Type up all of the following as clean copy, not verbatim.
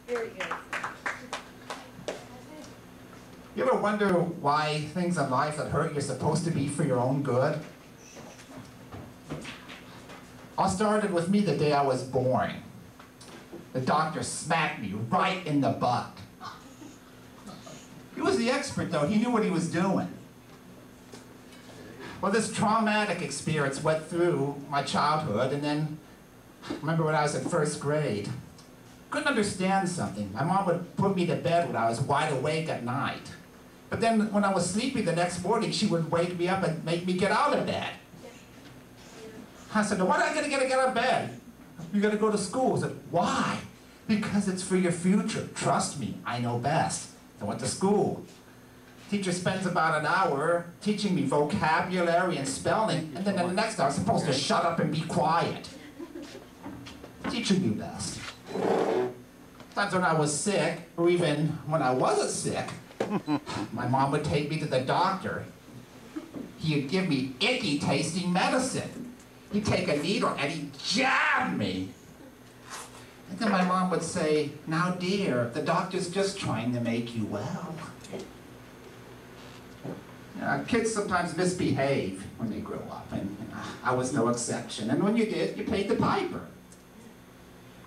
Very good. You ever wonder why things in life that hurt you are supposed to be for your own good? All started with me the day I was born. The doctor smacked me right in the butt. He was the expert though, he knew what he was doing. Well, this traumatic experience went through my childhood, and then, I remember when I was in first grade, couldn't understand something. My mom would put me to bed when I was wide awake at night. But then when I was sleepy the next morning, she would wake me up and make me get out of bed. I said, why do I gotta get out of bed? You gotta go to school. I said, why? Because it's for your future. Trust me, I know best. I went to school. Teacher spends about an hour teaching me vocabulary and spelling, and then in the next hour I'm supposed to shut up and be quiet. Teacher knew best. Times when I was sick, or even when I wasn't sick, my mom would take me to the doctor. He would give me icky tasting medicine. He'd take a needle and he'd jab me. And then my mom would say, now dear, the doctor's just trying to make you well. Kids sometimes misbehave when they grow up, and I was no exception. And when you did, you paid the piper.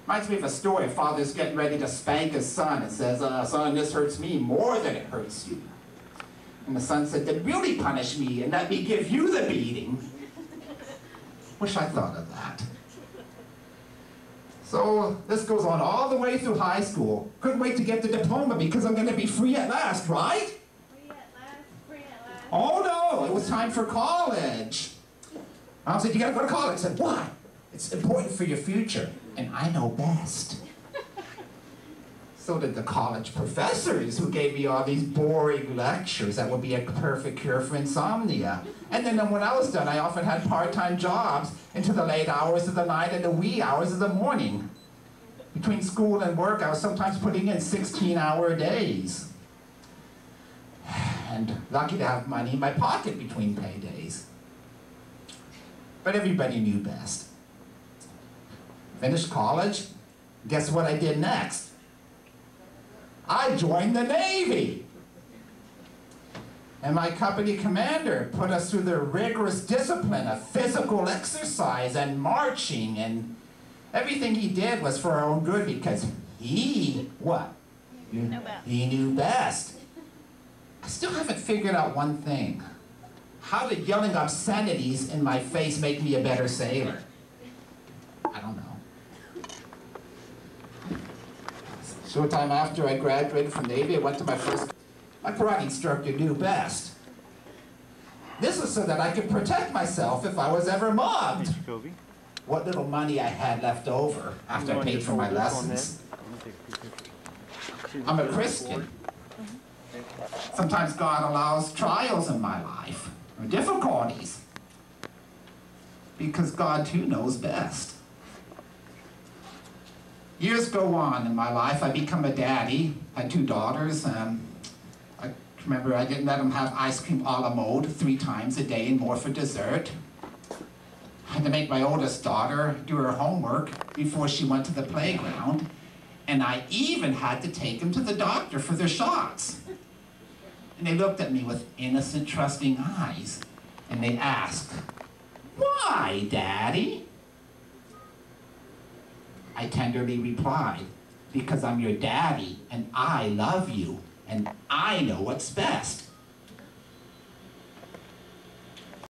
Reminds me of a story. A father's getting ready to spank his son and says, son, this hurts me more than it hurts you. And the son said, then really punish me and let me give you the beating. Wish I thought of that. So this goes on all the way through high school. Couldn't wait to get the diploma because I'm going to be free at last, right? Free at last, free at last. Oh no, it was time for college. Mom said, you got to go to college. I said, why? It's important for your future, and I know best. So did the college professors who gave me all these boring lectures that would be a perfect cure for insomnia. And then when I was done, I often had part-time jobs into the late hours of the night and the wee hours of the morning. Between school and work, I was sometimes putting in 16-hour days. And lucky to have money in my pocket between paydays. But everybody knew best. Finished college, guess what I did next? I joined the Navy. And my company commander put us through the rigorous discipline of physical exercise and marching, and everything he did was for our own good because he, what? He knew best. I still haven't figured out one thing. How did yelling obscenities in my face make me a better sailor? I don't know. Short time after I graduated from Navy, I went to my karate instructor knew best. This was so that I could protect myself if I was ever mobbed. What little money I had left over after I paid for my lessons. I'm a Christian. Sometimes God allows trials in my life, or difficulties, because God too knows best. Years go on in my life. I become a daddy. I had 2 daughters. I remember I didn't let them have ice cream a la mode 3 times a day and more for dessert. I had to make my oldest daughter do her homework before she went to the playground. And I even had to take them to the doctor for their shots. And they looked at me with innocent, trusting eyes. And they asked, "Why, Daddy?" I tenderly replied, "Because I'm your daddy, and I love you, and I know what's best."